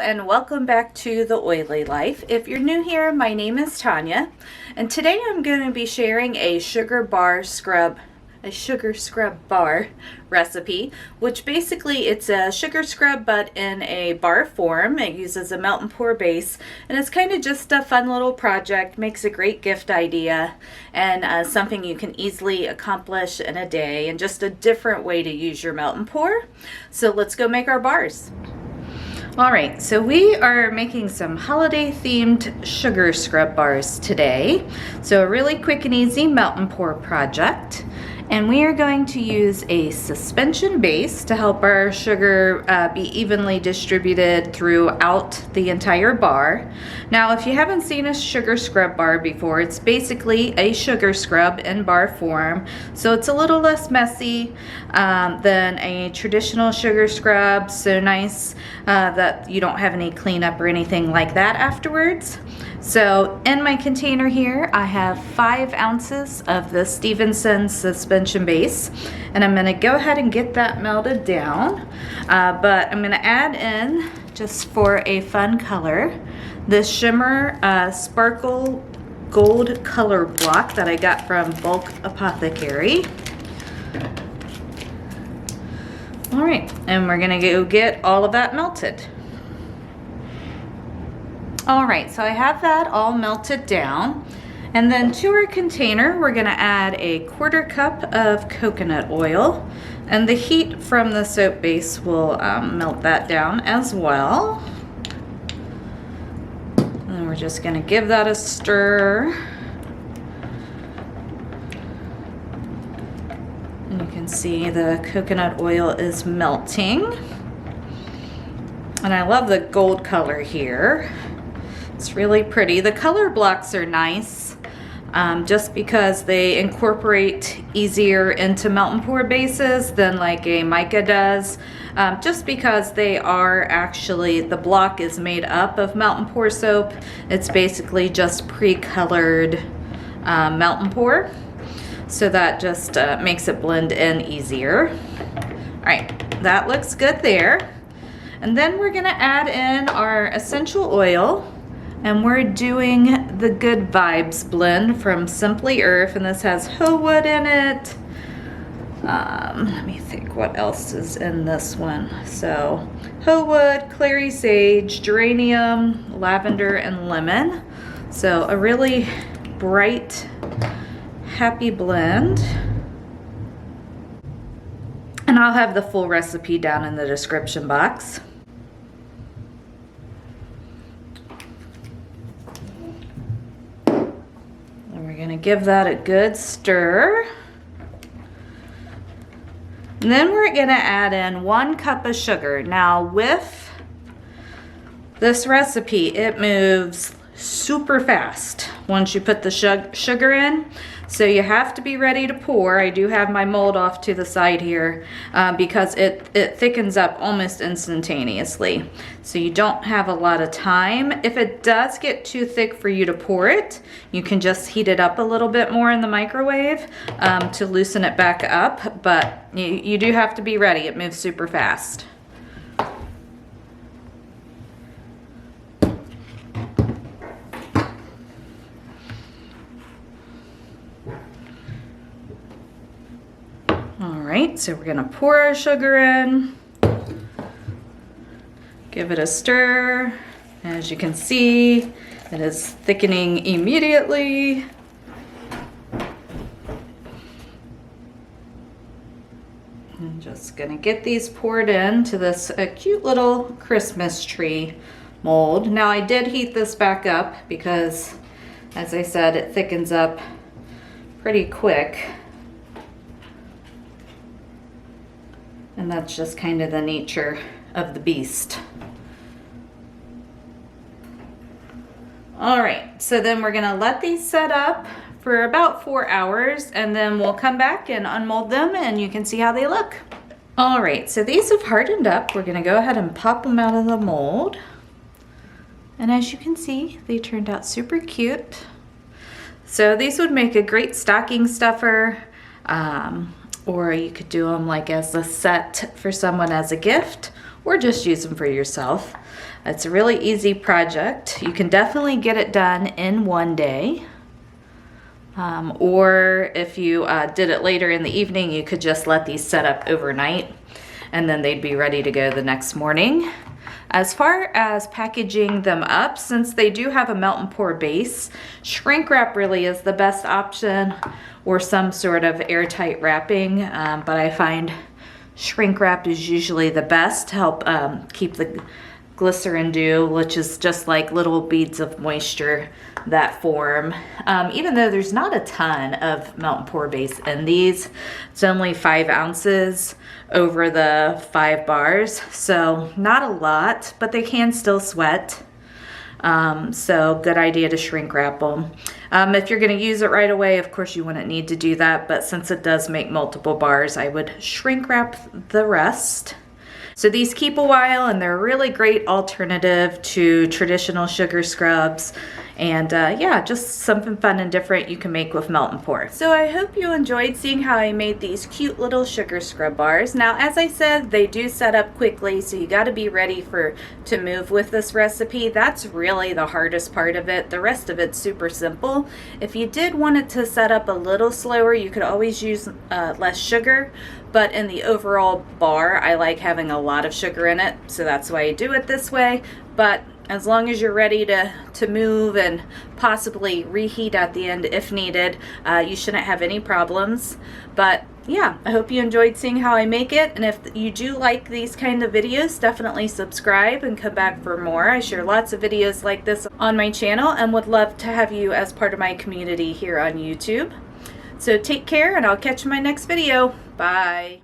and welcome back to The Oily Life. If you're new here, my name is Tanya, and today I'm going to be sharing a sugar scrub bar recipe, which basically it's a sugar scrub but in a bar form. It uses a melt and pour base, and it's kind of just a fun little project, makes a great gift idea, and something you can easily accomplish in a day, and just a different way to use your melt and pour. So let's go make our bars. Alright, so we are making some holiday themed sugar scrub bars today. So a really quick and easy melt and pour project. And we are going to use a suspension base to help our sugar be evenly distributed throughout the entire bar. Now, if you haven't seen a sugar scrub bar before, it's basically a sugar scrub in bar form. So it's a little less messy than a traditional sugar scrub. So nice that you don't have any cleanup or anything like that afterwards. So in my container here, I have 5 ounces of the Stevenson suspension base, and I'm going to go ahead and get that melted down. But I'm going to add in, just for a fun color, this Shimmer Sparkle Gold color block that I got from Bulk Apothecary. All right, and we're going to go get all of that melted. All right, so I have that all melted down. And then to our container, we're gonna add a 1/4 cup of coconut oil. And the heat from the soap base will melt that down as well. And we're just gonna give that a stir. And you can see the coconut oil is melting. And I love the gold color here. It's really pretty. The color blocks are nice just because they incorporate easier into melt and pour bases than like a mica does. Just because they are actually, the block is made up of melt and pour soap. It's basically just pre-colored melt and pour. So that just makes it blend in easier. All right, that looks good there. And then we're gonna add in our essential oil. And we're doing the Good Vibes blend from Simply Earth, and this has hoe wood in it. Let me think what else is in this one. So hoe wood, clary sage, geranium, lavender, and lemon. So a really bright, happy blend. And I'll have the full recipe down in the description box. We're going to give that a good stir. And then we're going to add in 1 cup of sugar. Now with this recipe, it moves super fast once you put the sugar in. So you have to be ready to pour. I do have my mold off to the side here because it thickens up almost instantaneously. So you don't have a lot of time. If it does get too thick for you to pour it, you can just heat it up a little bit more in the microwave to loosen it back up. But you do have to be ready. It moves super fast. Alright, so we're gonna pour our sugar in, give it a stir. As you can see, it is thickening immediately. I'm just gonna get these poured into this cute little Christmas tree mold. Now I did heat this back up because, as I said, it thickens up pretty quick. And that's just kind of the nature of the beast. All right, so then we're gonna let these set up for about 4 hours, and then we'll come back and unmold them and you can see how they look. All right, so these have hardened up. We're gonna go ahead and pop them out of the mold. And as you can see, they turned out super cute. So these would make a great stocking stuffer. Or you could do them like as a set for someone as a gift, or just use them for yourself. It's a really easy project. You can definitely get it done in one day. Or if you did it later in the evening, you could just let these set up overnight and then they'd be ready to go the next morning. As far as packaging them up, since they do have a melt and pour base, shrink wrap really is the best option, or some sort of airtight wrapping, but I find shrink wrap is usually the best to help keep the glycerin dew, which is just like little beads of moisture that form. Even though there's not a ton of melt and pour base in these, it's only 5 ounces over the 5 bars, so not a lot, but they can still sweat. So good idea to shrink wrap them. If you're going to use it right away, of course you wouldn't need to do that, but since it does make multiple bars, I would shrink wrap the rest. So these keep a while, and they're a really great alternative to traditional sugar scrubs. And yeah, just something fun and different you can make with melt and pour. So I hope you enjoyed seeing how I made these cute little sugar scrub bars. Now, as I said, they do set up quickly, so you got to be ready to move with this recipe. That's really the hardest part of it. The rest of it's super simple. If you did want it to set up a little slower, you could always use less sugar. But in the overall bar, I like having a lot of sugar in it, so that's why I do it this way. But as long as you're ready to move and possibly reheat at the end if needed, you shouldn't have any problems. But yeah, I hope you enjoyed seeing how I make it, and if you do like these kind of videos, definitely subscribe and come back for more. I share lots of videos like this on my channel and would love to have you as part of my community here on YouTube. So take care, and I'll catch you in my next video. Bye.